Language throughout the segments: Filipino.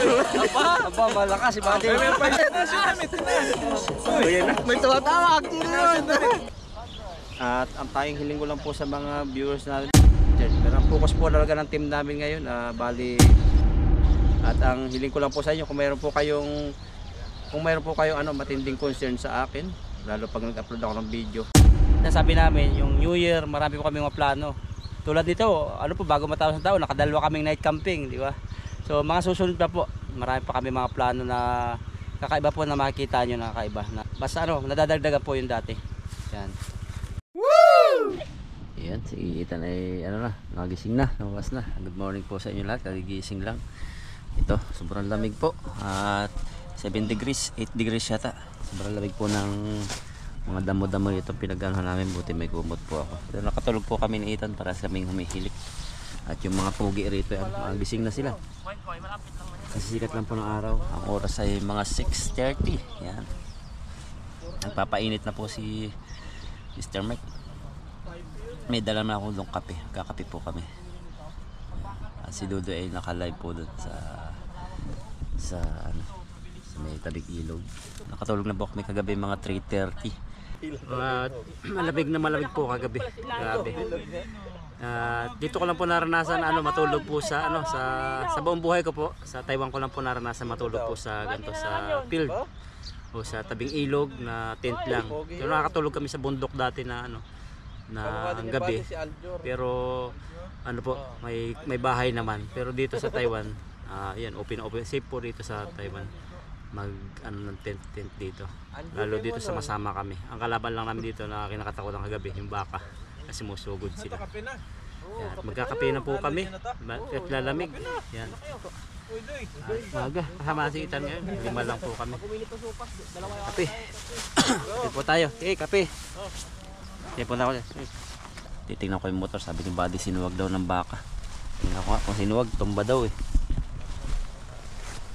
Aba, malakas si Buddy. May tumatawag. At ang tayong hiling ko lang po sa mga viewers natin, pero ang focus po talaga ng team namin ngayon, bali, at ang hiling ko lang po sa inyo, kung mayroon po kayong matinding concern sa akin, lalo pag nag-upload ako ng video. Nasabi namin, yung New Year, marami po kami mga plano. Tulad dito, bago matapos ng taon, nakadalawa kaming night camping, di ba? So mga susunod pa po, marami pa kami mga plano na kakaiba po na makikita nyo na kakaiba. Basta nadadagdagan po yung dati. Yan. Ayan, si Ethan ay nagising na, lumabas na. Good morning po sa inyo lahat, kagigising lang. Ito, sobrang lamig po. At 7 degrees, 8 degrees yata. Sobrang lamig po ng mga damo-damo ito. Pinaganohan namin, buti may kumot po ako. Pero nakatulog po kami ni Ethan para sa kaming humihilik. At yung mga pugi rito, gising na sila. Kasi sikat lang po ng araw. Ang oras ay mga 6:30. Yan. Nagpapainit na po si Mr. Mike. May dala na ako ng kape. Kakape po kami. At si Dudo ay naka-live po doon sa may tabing ilog. Nakatulog na po kami kagabi mga 3:30. Malamig po kagabi. Grabe. Dito ko lang po naranasan matulog po sa buong buhay ko po. Sa Taiwan ko lang po naranasan matulog po sa ganito sa field o sa tabing ilog na tent lang. Pero nakakatulog kami sa bundok dati na ang gabi. Pero po, may bahay naman. Pero dito sa Taiwan, yan open safe po dito sa Taiwan. Ng tent dito. Lalo dito sa masama kami. Ang kalaban lang namin dito na kinakatakutan kagabi yung baka kasi musugod sila. Yan, magkakape na po kami. At lalamig. Yan. Maga, kasama si Ethan ngayon. 5 lang po kami. Kape. Kape po tayo. Kape. Kaya punta ako dyan. Titignan ko yung motor. Sabi ni Buddy sinuwag daw ng baka. Tingnan ko nga kung sinuwag. Tumba daw eh.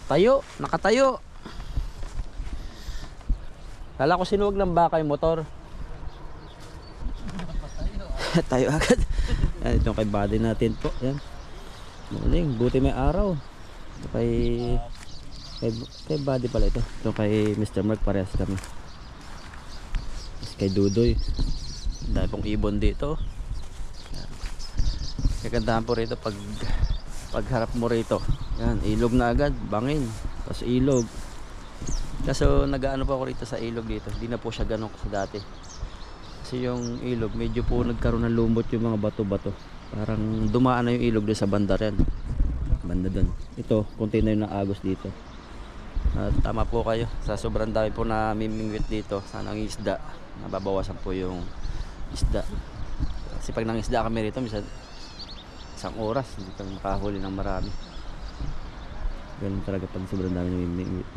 Tayo. Nakatayo. Kala ko sinuwag ng baka yung motor. Tayo agad. Yan, itong kay Buddy natin po. Yan. Morning. Buti may araw. Ito kay Buddy pala ito. Ito kay Mr. Mark. Parehas kami. Tapos kay Dudoy. Dahil pong ibon dito. Kagandahan po rito pagharap mo rito. Yan, ilog na agad, bangin. Tapos ilog. Kaso nagaano pa ako rito sa ilog dito. Hindi na po siya ganun kasi dati. Kasi yung ilog medyo po nagkaroon ng lumot yung mga bato-bato. Parang dumaan na yung ilog doon sa banda rin. Banda doon. Ito, konti na yung naagos dito. Tama po kayo. Sa sobrang dami po na mimingwit dito. Sana ang isda. Nababawasan po yung isda. Kasi pag nangisda kami rito minsan isang oras hindi kami makahuli ng marami. Ganun talaga pag sobrang dami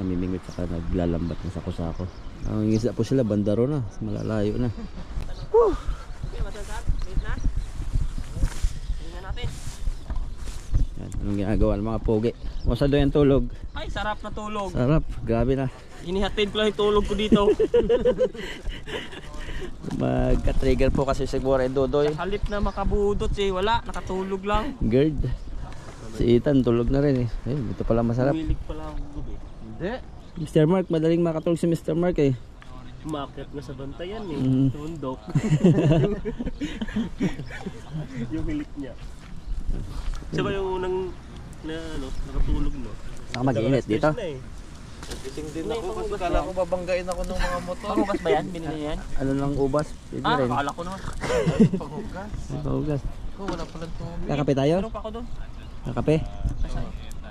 namimingwit saka naglalambat ng sako-sako. Ang isda po sila bandaro na, malalayo na. Yan, anong ginagawa ng mga pogi? Masa doon yung tulog? Ay, sarap na tulog. Sarap, grabe na. Inihatid ko lang yung tulog ko dito. Magka-trigger po kasi siguro yung Dodoy. Halip na makabudot wala, nakatulog lang. Gerd. Si Ethan tulog na rin eh. Ayun, ito pala masarap. Umilig pala ako gabi. Hindi. Mr. Mark, madaling makatulog si Mr. Mark eh. Umakyat na sa bantayan eh. Tundok. Yung hilik niya. Siya ba yung unang nakatulog no? Saka mag-init dito. Gising din ako kasi kala ko babanggain ako ng mga motor. Panghugas ba yan? Binili yan? Ano lang ubas? Pwede rin. Akala ko naman. Panghugas? Panghugas. Wala palang tubig. Kakape tayo? Meron pa ako doon. Kakape?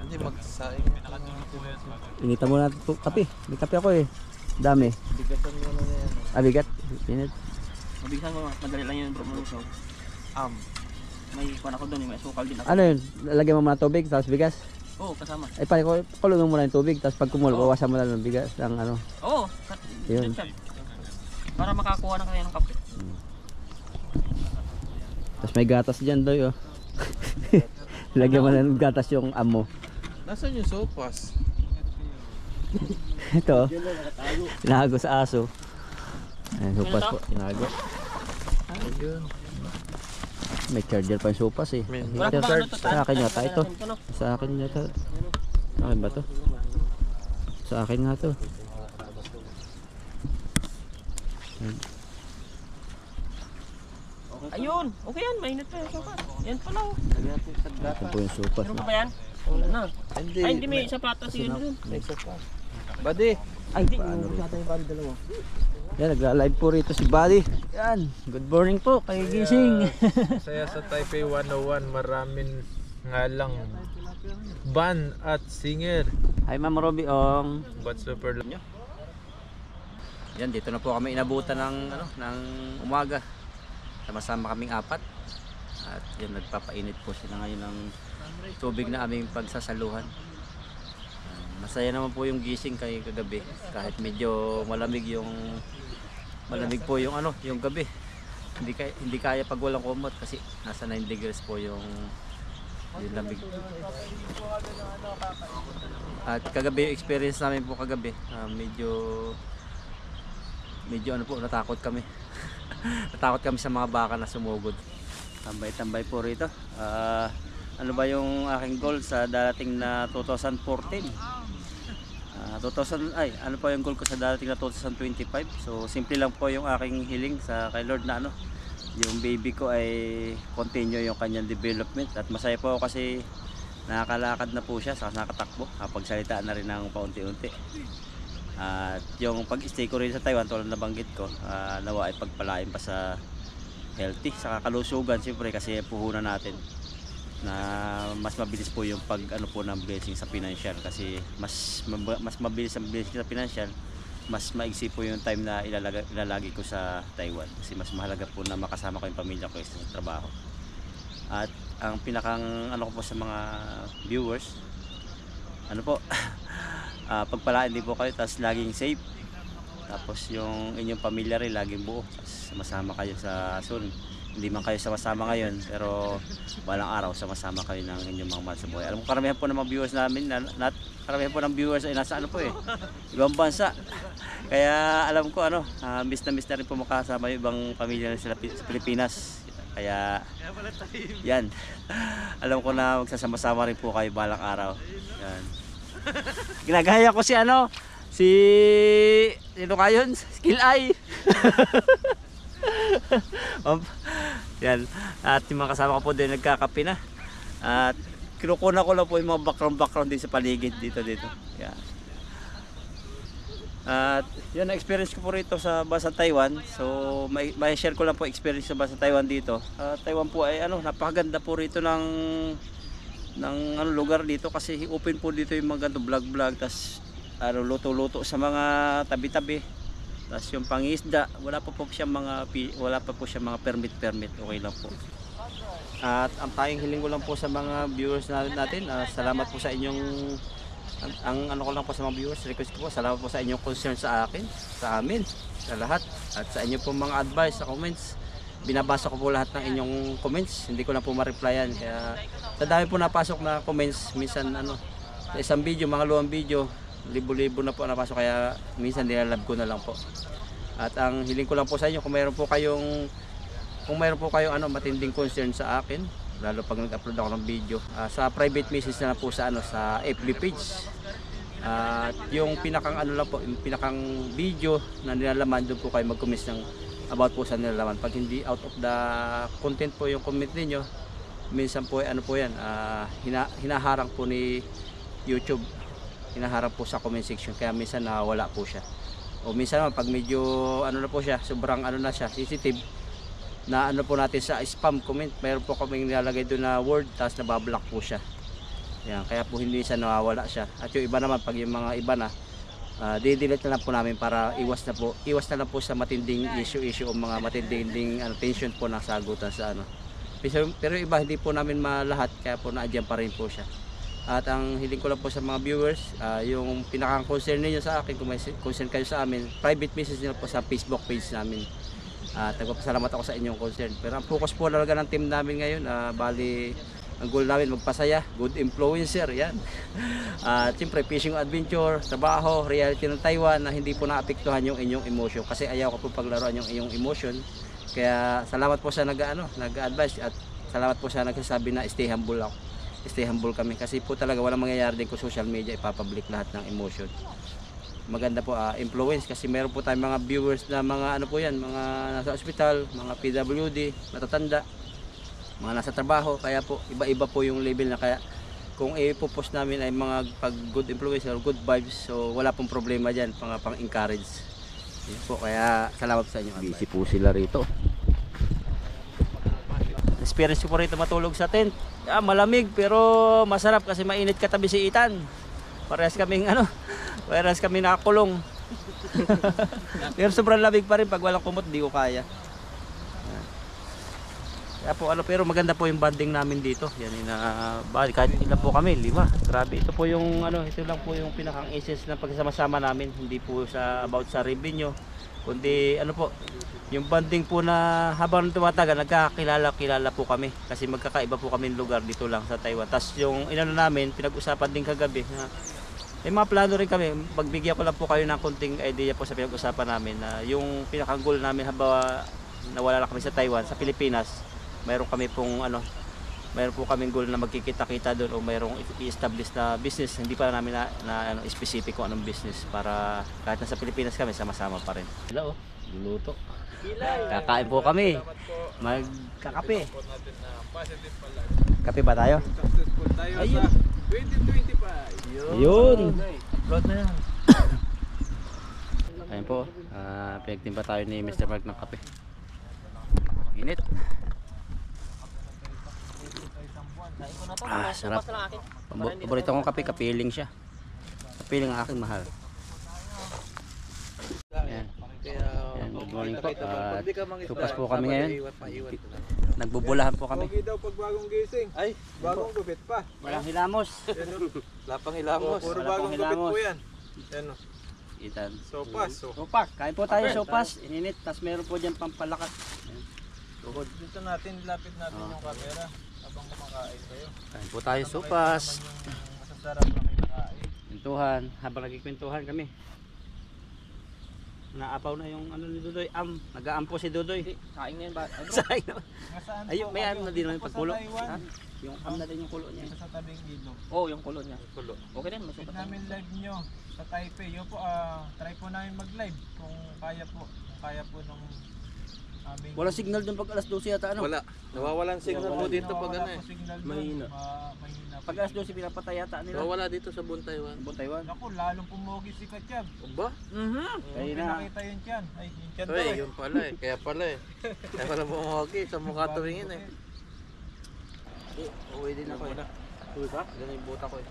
Hindi, magsaing. Initan mo natin po. Kape. May kape ako eh. Dami. Bigatan mo na yan. Bigat. Pinit. Mabigasan mo, madali lang yun bro. May kuwan ako doon, may sukal din ako. Ano yun? Lalagyan mo muna tubig tapos bigas? Oo, kasama. Ay kulungan mo muna yung tubig tapos pag kumulo, bawasan mo lang ng bigas. Ang ano. Oo. Yun. Para makakuha na kayo ng kape. Tapos may gatas dyan doy oh. Lagyan mo na ng gatas yung amo. Nasaan yung sopas? Ito. Tinago sa aso. Ayan, sopas po. Tinago. Ayun. May charger pa yung sopas eh. May Sa akin yata ito. Sa akin yata. Akin ba to? Sa akin nga to. Ayun, okay yan, mainit pa yung sukat. Yan pala oh. Ito po yung supas. Meron No? pa ba yan? Wala na. Hindi. Ay, hindi may sapatos yun dun. Buddy. Ay, hindi. Masyado yung bali dalawa. Yan, nagla-live po rito si Buddy. Yan, good morning po kay Gising. Saya sa Taipei 101, maraming nga lang band at singer. Hi Ma'am Robby Ong. But super Yan, dito na po kami inabutan ng ng umaga. Sama-sama kaming apat. At yan, nagpapainit po sila ngayon ng tubig na aming pagsasaluhan. Masaya naman po yung gising kay kagabi kahit medyo malamig po yung yung gabi. Hindi kaya pag walang kumot kasi nasa 9 degrees po yung lamig. At kagabi yung experience namin po kagabi, medyo natakot kami. Natakot kami sa mga baka na sumugod. Tambay-tambay po rito. Ano ba yung aking goal sa darating na 2014? Ano pa yung goal ko sa darating na 2025? So simple lang po yung aking hiling sa kay Lord na yung baby ko ay continue yung kanyang development. At masaya po ako kasi nakakalakad na po siya, saka nakatakbo, kapagsalita na rin ng paunti-unti. At yung pag-stay ko rin sa Taiwan, tulad na banggit ko, nawa ay pagpalain pa sa healthy, sa kalusugan siyempre kasi puhunan natin na mas mabilis po yung po ng blessing sa financial kasi mas mabilis ang blessing sa financial, mas maigsi po yung time na ilalagi ko sa Taiwan kasi mas mahalaga po na makasama ko yung pamilya ko sa trabaho. At ang pinakang ko po sa mga viewers, pagpalain din po kayo, tapos laging safe, tapos yung inyong pamilya rin laging buo, tapos masama kayo sa soon. Hindi man kayo sama-sama ngayon pero balang araw sama-sama kayo ng inyong mga mahal sa buhay. Alam ko karamihan po ng mga viewers namin, karamihan po ng viewers ay nasa ibang bansa. Kaya alam ko miss na rin po makasama yung ibang pamilya sa Pilipinas. Kaya yan, alam ko na magsasama-sama rin po kayo balang araw. Yan. Ginagaya ko si sino kayo? Skill Eye. Yan. At yung mga kasama ko po din nagkakape na. At kinukuna ko lang po yung mga background din sa paligid dito. Yan. At yun, na-experience ko po rito sa bansa Taiwan. So may share ko lang po experience sa bansa Taiwan dito. Taiwan po ay napakaganda po rito ng lugar dito kasi open po dito yung mga ganito vlog, tas luto-luto sa mga tabi-tabi. Tas yung pangisda, wala pa po siya mga permit, okay lang po. At ang tayong hiling ko lang po sa mga viewers natin, salamat po sa inyong ko lang po sa mga viewers, request ko po, salamat po sa inyong concern sa amin, sa lahat, at sa inyong po mga advice sa comments. Binabasa ko po lahat ng inyong comments, hindi ko na po ma-replyan, kaya sa dami po napasok na comments, minsan sa isang video, mga luwang video, libo-libo na po napasok, kaya minsan nilalab ko na lang po. At ang hiling ko lang po sa inyo, kung mayroon po kayong matinding concern sa akin, lalo pag nag-upload ako ng video, sa private message na po sa FB page. At yung pinakang yung pinakang video na nilalaman, doon po kayo mag-comment ng about po sa nilalaman. Pag hindi out of the content po yung comment niyo, minsan po yan, hinaharang po ni YouTube, hinaharap po sa comment section, kaya minsan wala po siya. O minsan naman pag medyo po siya, sobrang sensitive na po natin sa spam comment, mayroon po kaming nilalagay doon na word, tapos nabablock po siya. Yan, kaya po hindi siya nawawala siya. At yung iba naman, pag yung mga iba na di-delete na lang po namin para iwas na lang po sa matinding issue o mga matinding tension po na sagutan sa pero iba hindi po namin malahat, kaya po naadyan pa rin po siya. At ang hiling ko lang po sa mga viewers, yung pinakang concern niyo sa akin, kung may concern kayo sa amin, private message niyo po sa Facebook page namin. At nagpapasalamat ako sa inyong concern. Pero ang focus po talaga ng team namin ngayon, bali ang goal namin magpasaya, good influencer, yan. At siyempre fishing adventure, trabaho, reality ng Taiwan na hindi po naapektuhan yung inyong emotion, kasi ayaw ko po paglaruan yung inyong emotion. Kaya salamat po sa nag-advise, at salamat po sa nagsasabi na stay humble ako. stay humble kami kasi po talaga walang mangyayari din kung social media ipapublic lahat ng emotion. Maganda po influence kasi meron po tayong mga viewers na mga ano po yan, mga nasa ospital, mga PWD, matatanda, mga nasa trabaho, kaya po iba-iba po yung level na kaya kung ipopost namin ay mga pag good influence or good vibes, so wala pong problema dyan, pang-encourage. Yun po, kaya salamat sa inyo. Busy po sila rito. Experience ko po rito matulog sa tent. Malamig pero masarap kasi mainit katabi si Ethan. Parehas kaming parehas kami nakakulong. Pero sobrang lamig pa rin pag walang kumot, di ko kaya. Kaya po pero maganda po yung bonding namin dito. Yan kahit ilan po kami, 5. Grabe, ito po yung ito lang po yung pinakang essence ng pagsama-sama namin. Hindi po about sa revenue, kundi po, yung bonding po na habang tumatagal nagkakilala po kami kasi magkakaiba po kami ng lugar dito lang sa Taiwan. Tapos yung namin, pinag-usapan din kagabi na may mga plano rin kami. Magbigyan ko lang po kayo ng konting idea po sa pinag-usapan namin na yung pinakang goal namin habang nawala na kami sa Taiwan, sa Pilipinas, mayroon kami pong mayroon po kaming goal na magkikita-kita doon o mayroong i-establish na business. Hindi pa namin na specific kung anong business para kahit nasa Pilipinas kami sama-sama pa rin. Hello, luluto. Kakain po kami. Magkakape. Kape ba tayo? Successful tayo sa 2025. Yun. Upload na yan. Ayun po. Pinagtimba tayo ni Mr. Mark ng kape. Init. Sarap. Paborito kong kape, kapiling siya. Kapiling ang aking mahal. Ayan. Ayan, good morning po. Supas po kami ngayon. Nagbubulahan po kami. Pogi daw pag bagong gising. Ay, bagong gupit pa. Walang hilamos. Lapang hilamos. Puro Walang bagong gupit hilamos. po yan. Yan o. Itan. Sopas. Sopak. Kain po tayo sopas. Ininit. Tapos meron po dyan pampalakat. Tuhod. Dito natin, lapit natin yung camera habang kumakain kayo. Kain po tayo sopas. Yung masasarap na kinakain. Kwentuhan. Habang nagkikwentuhan kami. Naapaw na yung ni Dudoy. Nag-aampo si Dudoy. Saing na yan ba? Saing naman. Nasaan Ayun, po may kayo? na din naman Ito po pagkulo. sa Taiwan. Yung na din yung kulo niya. Ito sa tabing ilog. Oo, yung kulo niya. Kulo. Okay din, Check masukat namin live nyo sa Taipei. Yun po, try po namin mag-live kung kaya po. Kung kaya po nung aming... Walang signal dun pag alas 12 yata Wala. Nawawalan signal po dito pag Nawawala po signal doon. Mahina. Mahina po. Pag alas 12 pinapatay yata nila. Nawawala dito sa buong Taiwan. Buong Taiwan. Naku, lalong pumogi si Kachab. Ba? Kaya na. Pinakita yun tiyan. Ay, yun tiyan daw Uy, eh. yun pala eh. Kaya pala eh. Kaya pala bumawagi sa mukha tuwingin eh. Uwi din ako eh. Uy ka? Ganun yung buta ko eh.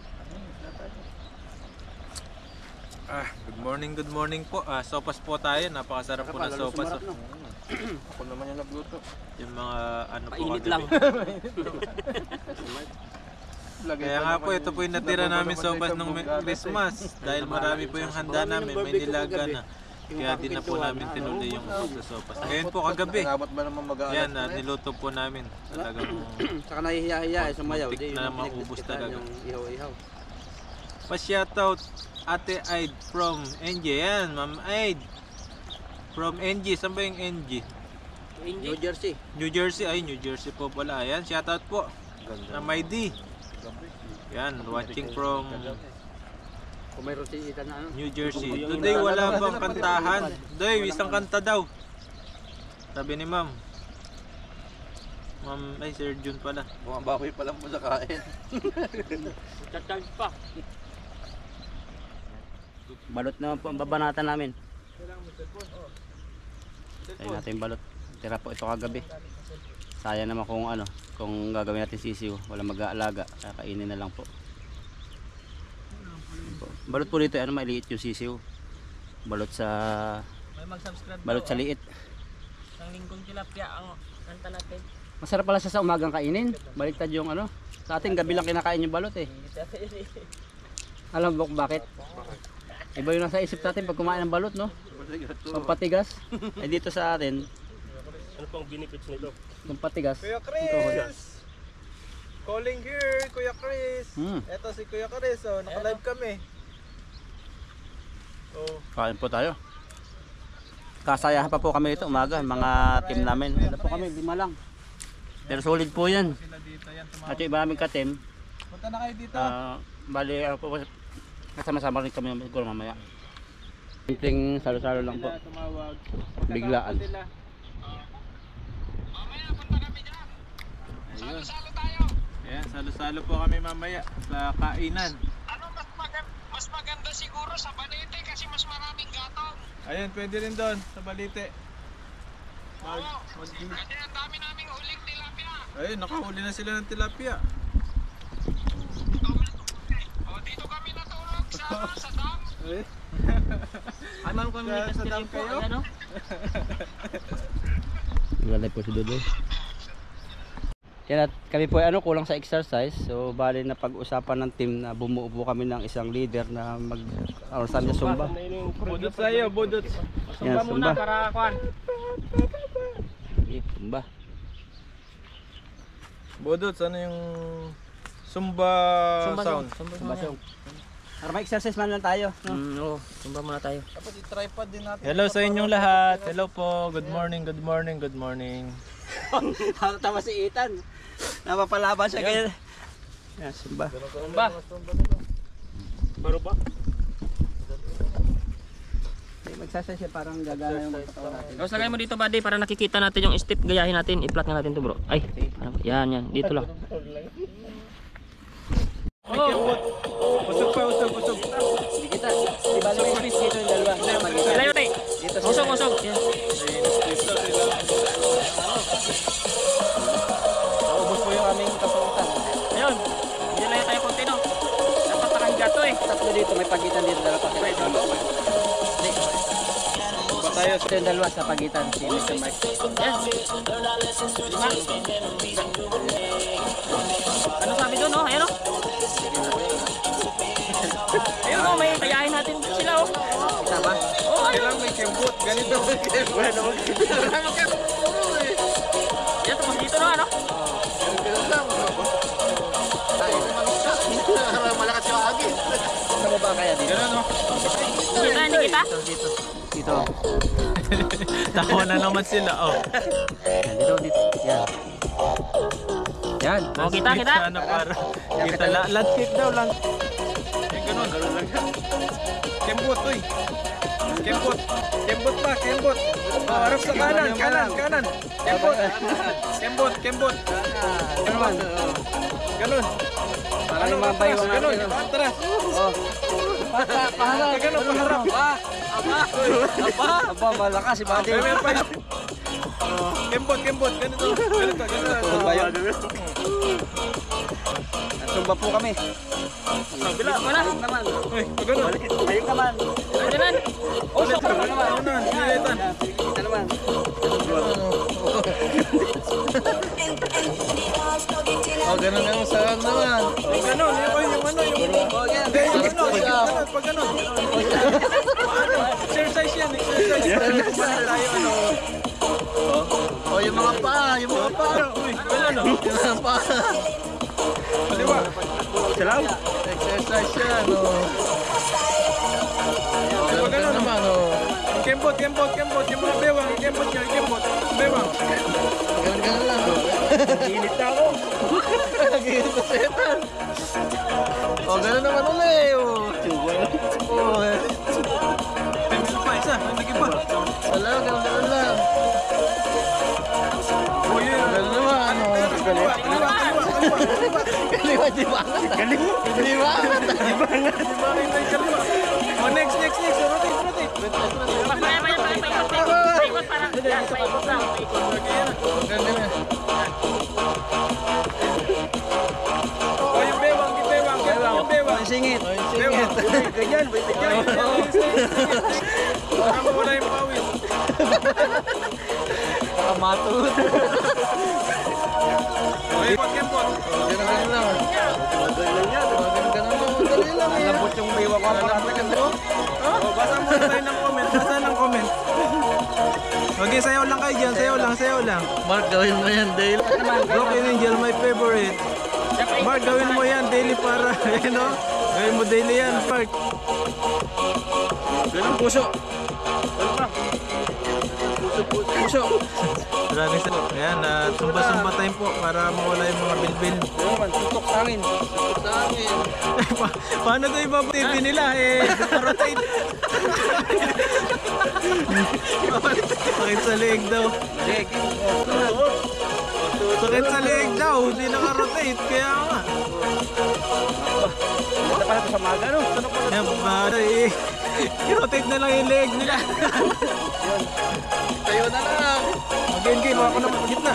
Good morning po. Sopas po tayo. Napakasarap po na sopas. Sumarap, no? Ako naman yung nagluto. Yung mga ano po Painit kagabi. lang. Kaya nga po, ito po yung natira namin sopas nung Christmas. Dahil marami po yung handa namin. May nilaga na. Kaya di na po namin tinuloy yung sopas. Ngayon po kagabi. Dapat ba naman mag-aalat? Yan, niluto po namin. Talagang Saka nahihiya-hiya eh, sumayaw. Muntik Di, na yung maubos pinagdiskitan talaga. Yung ihaw-ihaw. pa-shoutout Ate Aid from NG. Yan, Ma'am Aid. From NG. Saan ba yung NG? New Jersey. New Jersey. Ay, New Jersey po pala. Ayan, shoutout po. Ma'am ID. Yan, watching from Kung mayroon si Ethan na New Jersey. Today wala bang kantahan? Today, isang kanta daw. Sabi ni Ma'am. Ma'am, ay Sir Jun pala. Bumabawi pa lang po sa kain. Charge pa. Balot naman po ang babanatan namin. Tayo natin yung balot. Tira po ito kagabi. Sayang naman kung gagawin natin sisiw. Wala mag-aalaga. Kakainin na lang po. Balot po dito, maliit yung sisiw. Balot sa liit. Isang linggong tilapia ang kanta natin. Masarap pala siya sa umagang kainin. Baliktad yung sa atin gabi lang kinakain yung balot eh. Alam mo kung bakit? Iba yung nasa isip natin pag kumain ng balot, no? Pampatigas. Eh dito sa atin, Ano pang benefits nito? pampatigas. Kuya Chris! Calling here, Kuya Chris. Eto si Kuya Chris, naka-live kami. Kain po tayo. Kasayahan pa po kami ito umaga, mga team namin. Ano po kami, 5 lang. Pero solid po yan. Sila dito yan, At yung iba namin ka-team, Punta na kayo dito. Bali, kasama-sama rin kami siguro mamaya. Simpleng salo-salo lang po. Tumawag. Biglaan. Ayun. Ayan, salo-salo po kami mamaya sa kainan. Mas maganda siguro sa Balete kasi mas maraming gatong. Ayun, pwede rin doon sa Balite. Kasi ang dami naming huling tilapia. Ayun, nakahuli na sila ng tilapia. Dito kami natulog sa dam. Ay, ma'am, kung may Sa dam po, kayo? ano? Naglalay po si Dudoy. Yan at kami po ay kulang sa exercise. So bali na pag-usapan ng team na bumuo po kami ng isang leader na mag-saan niya Zumba. Budot sa'yo, budot. Yan, Muna Zumba. para kuan. Zumba. Budot, ano yung Zumba sound? Zumba song. Para ma-exercise man lang tayo. No? Oo, sumba muna tayo. Dapat i-tripod din natin. Hello sa inyong lahat. Hello po. Good morning, good morning, good morning. Tama si Ethan. Napapalaban siya kaya. Yan, Zumba. Sumba. Baro ba? Mag-exercise siya parang gagana yung katawan natin. Tapos lagay mo dito, buddy, para nakikita natin yung step. Gayahin natin, i-flat nga natin to, bro. Ay, ano ba? Yan, dito lang. Usog pa, usog. Hindi kita. Di ba may space dito yung dalawa? Ilayo, te. Dito Usog. Yan. Naubos po yung aming kasuotan. Ayun. Hindi layo tayo konti, no? Dapat nakahiga to, eh. Tatlo dito, may pagitan dito dalawa pa. Ba tayo? Ito yung dalawa sa pagitan. Si Mr. Mike. Yan. Lima. Ano sabi doon, no? Ayan, no? Ayun, no? May kayahin natin sila, oh. Isa ba? Oh, ayun. Kailangan may kembot. Ganito. Yan, tapos dito, no? Ano? Malakas yung agis. Sa baba kaya dito? Ganun, no? Hindi kita? Dito. Dito. Tawa na naman sila, oh. Yan, dito. Yan. Yan. Oh, kita. Sana para. Kita, land kick daw, land. Ganun lang. Kembot, uy. Kembot pa, kembot. Oh, harap sa kanan. Kembot. Ganun. Parang yung mga baywang Ganun, natin. patras. Oh. Paharap. Ganun, paharap. Aba, malakas si Buddy. Meron pa yun. Kembot. Ganito. Zumba yun. Zumba po kami. Bila, wala. Ayun naman. Uy, ganun. Ayun naman. Ayun naman. Oh, so naman. Ganun, nilitan. Kita naman. Oh, ganun ang sarap naman. Ganun, yung ano. Oh, yan. Hindi, yung ganun, pag ganun. Exercise yan. Kumana tayo, ano. Oh, yung mga paa. Uy, ganun, no? Yung mga paa. Kaliwa. Salaw. Exercise yan, oh. Pag ganun, naman, oh. Kembot. Yung mga bewang, kembot. Bewang. Ganun lang, oh. Init na ako. Nag-iit na setan. Oh, ganun naman ulit, oh. Oh, Isa, hindi pa. wala, ganun lang. Oh, yun. Ganun naman, oh. Kaliwa, di ba? Di ba? Oh, next. Rotate. Paikot parang. Yan, paikot lang. Ganun na. Oh, yung bewang. Singit. Bewang. Ganyan. Baka mawala yung pawis. Nakamatod. Kembot. Ganun lang. Ganun lang. Dali lang, eh. Lambot yung biwa ko. Oh, basa muna tayo ng comment. Okay, sayaw lang kayo dyan. Sayaw lang. Mark, gawin mo yan, Dale. Broken Angel, my favorite. Mark, gawin mo yan daily para, gawin mo daily yan, Mark. Ganun puso. Puso. puso. Maraming salamat. Ayan, sumba-sumba time po para mawala yung mga bilbil. Ano man, tutok sa akin. Tutok sa akin. Paano ito ibang TV nila? Rotate. Sakit sa leeg daw. Sakit sa leeg daw. Hindi naka-rotate. Kaya nga. Ito pala sa maga, no? Ayan, para i-rotate na lang yung leg nila. Tayo na lang. Mag-game, ako na sa gitna.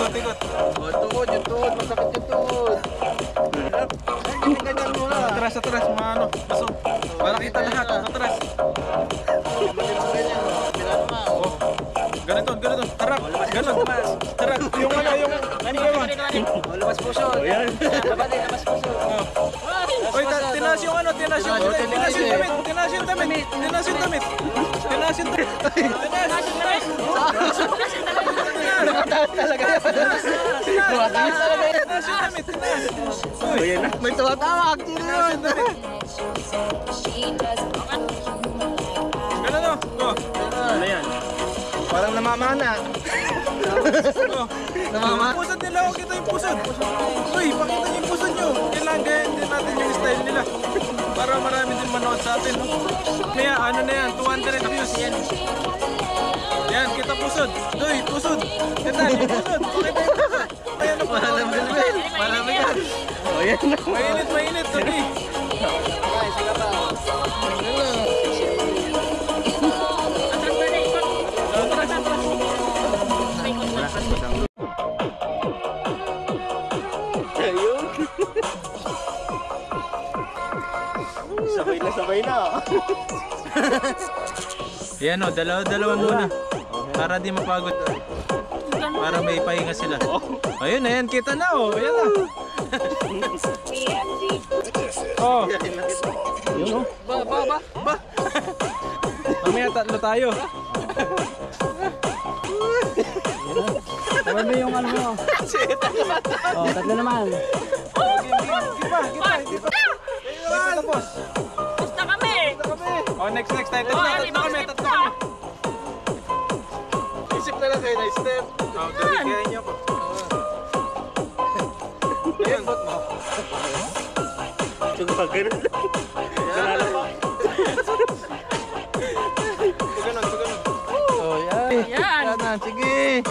Ikot. Oh, tuhod, yung tuhod. Masakit yung tuhod. Ganyan muna. Atras, maano. Paso. Para kita lahat. Atras. Ganyan, pinano nga. Oh. Ganito. Harap. Ganun. Harap. Yung ano, yung... Oh, labas puso. Labas puso. Oy, tinaas yung ano, tinaas yung damit. Tumataas talaga yan. Tumataas talaga yan. Uy, May tumatawa. Actually yun. ganun o. Ano yan? Parang namamana. Namamana. Pusod nila, huwag kita yung pusod. Uy, pakita niyo yung pusod nyo. Kailangan ganyan din natin yung style nila. Para marami din manood sa atin. Kaya ano na yan, 200 views. Yan, kita pusod. Uy, pusod. Kita yung pusod. Pakita yung pusod. Ayan na po. Malamig yan. Oh, yan na. Mainit. Sabi. Ayun. Sabay na. Yan o, dalawa muna. Para di mapagod. Para may pahinga sila. Ayun, ayan, kita na o. Ayan na. Oh. Yun o. Ba. Mamaya tatlo tayo. Ano yung ano mo? Oh, tatlo naman. Tapos. Basta kami! Oh, next tayo. Tatlo kami. Isip na lang kayo na step. Oh, kaya niyo ko. Ayan. Ito pa, ganun. Ganun. Oh, yan. Yan! Sige.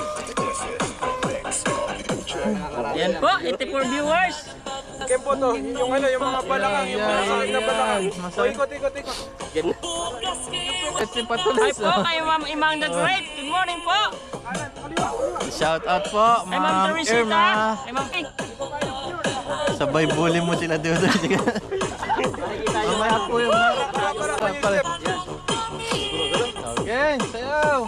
Yan po, 84 viewers! Kaya po to, yung ano, yung mga balakang, yung mga sakit na balakang. O, ikot. Kasi Hi patuloy. po kay Ma'am Imang the Great! Good morning po! Shout out po, Kay Ma'am Ma'am Teresita! Irma. Kay Ma'am Pink! Sabay bully mo sila dito. Sige. Mamaya po yung pala. Okay, sayaw.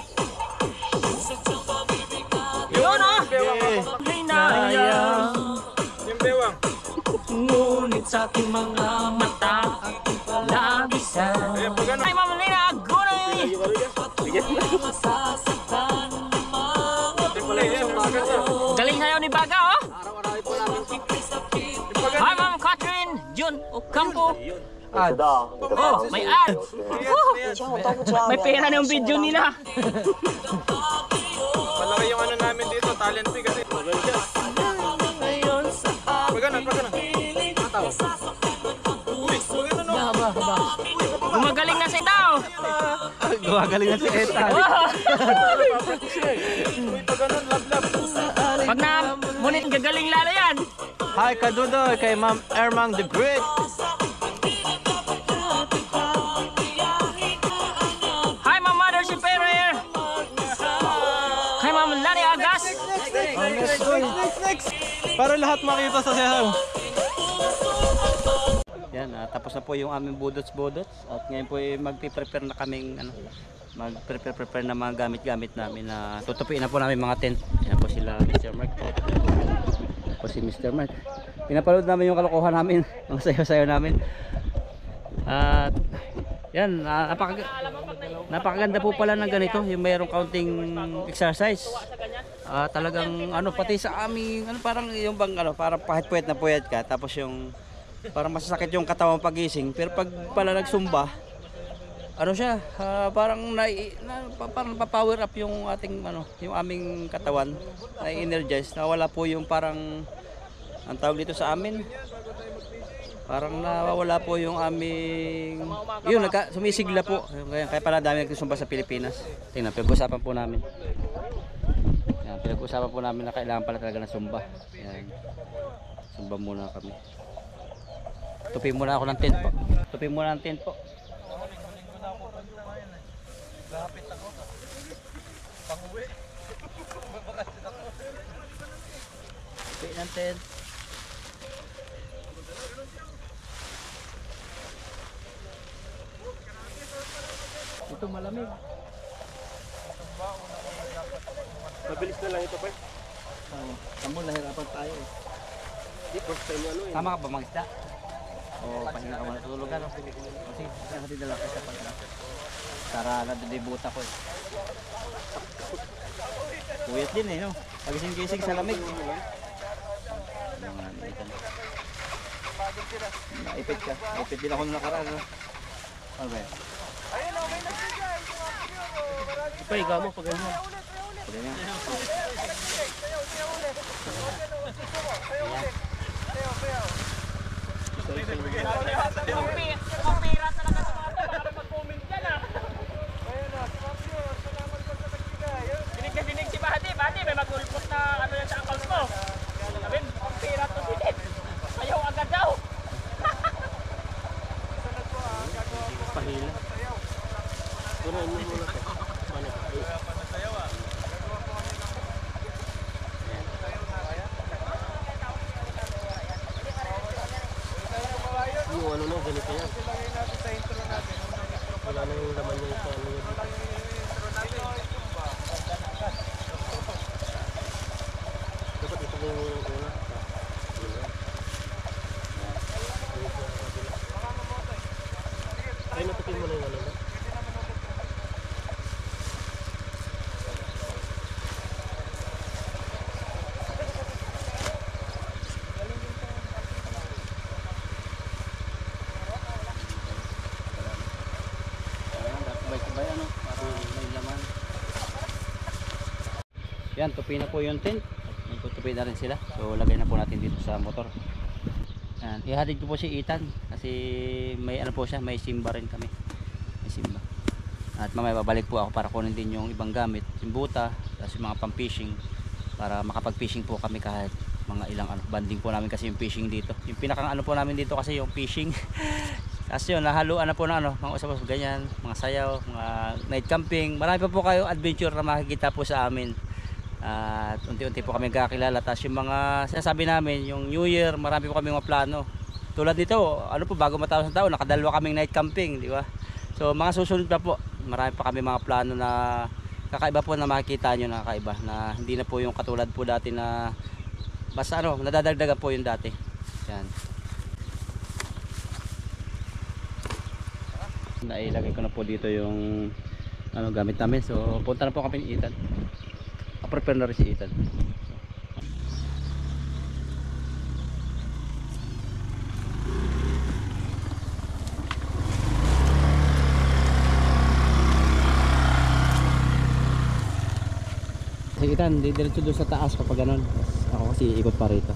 Yun o! Okay. Hinayang Yung bewang. ngunit sa ating mga mata labisan. Ayan, pag ano. Ay, Ma'am Lina Agunay! Galing sayaw ni Baga, oh! Hi, Ma'am Catherine Jun Ocampo. Oh, may ad! May pera na yung video nila. Malaki yung ano namin dito, talent fee kasi. Pag ano. Uy, Gumagaling na si Tao. Gumagaling na si Eta. Uy, pag ano, lab. Pag na ngunit gagaling lalo yan. Hi, Kadudoy, kay Ma'am Ermang the Great. Hi, Ma'am Mother si Ferrer. Kay Ma'am Lani Agas. Next. Para lahat makita sa sayaw. Yan, tapos na po yung aming budots at ngayon po magpi-prepare na kaming mag-prepare na mga gamit-gamit namin na tutupiin na po namin mga tent. Yan po sila Mr. Mark. Po si Mr. Mark. Pinapanood namin yung kalokohan namin, mga sayo-sayo namin. At yan, napakaganda po pala ng ganito, yung mayroong counting exercise. Talagang pati sa aming parang yung bang parang pahit-puwet na puyat ka tapos yung parang masasakit yung katawan pagising, pero pag pala nagsumba ano siya, parang parang pa-power up yung ating yung aming katawan, na-energize. Nawala po yung parang ang tawag dito sa amin. Parang nawawala po yung aming sumisigla po. Kaya pala dami nagsusumba sa Pilipinas. Tingnan, pinag-usapan po namin. Yan, pinag-usapan po namin na kailangan pala talaga ng sumba. Yan. Sumba muna kami. Tupin muna ako ng tent po. Tupin muna ng tent po. Lapit ako. Pang-uwi. Tupin ng tent. Ito malamig. Mabilis na lang ito, pa. Kamu nahirapan tayo eh. Di, first time ano eh. Sama ka ba mag-isda? O pahinga ka matutulog ano? Kasi natin na lang sa pagka. Para nadidibuta ko eh. Puyat din eh no? Pagising-gising sa lamig. Naipit ka. Naipit din ako nung nakaraan no? Ano ba yan? Ipahiga mo pag ganyan. Pag ganyan. Pira talaga sa mga ito, baka mag-comment ka na. Dinig na dinig si Bati. Bati, may mag-ulpot na ano yan sa accounts mo. Sabi, pira to si Dad. Ayaw agad daw. Pahila. Tunain mo muna ito. Yung ano na, ganito yan. Wala na yung laman yung sa ano yun. Dapat ito yung una. Ay, natupin mo na yung ano na. Yan, tupi na po yung tent. Tupi na rin sila. So lagay na po natin dito sa motor. Yan, ihatid ko po si Ethan kasi may ano po siya, may simba rin kami. May simba. At mamaya babalik po ako para kunin din yung ibang gamit, yung buta, tapos yung mga pang-fishing para makapag-fishing po kami kahit mga ilang banding po namin kasi yung fishing dito. Yung pinakang ano po namin dito kasi yung fishing. Kasi yun, nahaluan na po na mga usap-usap ganyan, mga sayaw, mga night camping. Marami pa po kayo adventure na makikita po sa amin. At unti-unti po kami kakilala. Tapos yung mga sinasabi namin, yung New Year, marami po kami mga plano. Tulad dito, ano po, bago matapos ng taon, nakadalawa kaming night camping, di ba? So mga susunod pa po, marami pa kami mga plano na kakaiba po na makikita nyo na kakaiba. Na hindi na po yung katulad po dati na basta nadadagdagan po yung dati. Yan. Nailagay ko na po dito yung gamit namin. So punta na po kami ni Ethan. Prepare na rin si Ethan. Si Ethan, didiretso doon sa taas kapag ganun. Ako kasi ikot pa rito.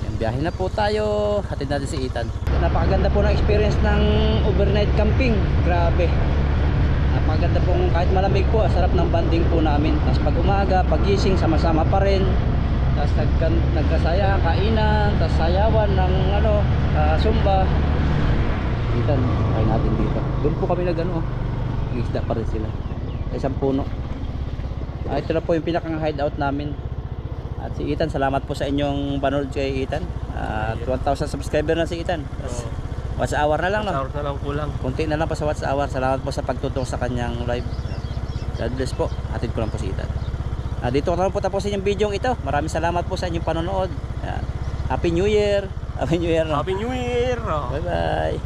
Yan, biyahe na po tayo. Hatid natin si Ethan. Napakaganda po ng experience ng overnight camping. Grabe. Napakaganda pong kahit malamig po, sarap ng banding po namin. Tapos pag umaga, pagising, sama-sama pa rin. Tapos nagkasaya, kainan, tapos sayawan ng sumba. Ethan, kain natin dito. Doon po kami nag-isda pa rin sila. Sa isang puno. Ito na po yung pinakang hideout namin. At si Ethan, salamat po sa inyong panood kay Ethan. 1,000 subscriber na si Ethan. Tapos, watch hour na lang, no? Watch hour na lang kulang. Kunti na lang pa sa watch hour. Salamat po sa pagtutok sa kanyang live. God bless po. Hatid ko lang po si Ethan. Dito ko na po tapusin yung video ito. Maraming salamat po sa inyong panonood. Happy New Year. Happy New Year, no? Happy New Year! Bye bye.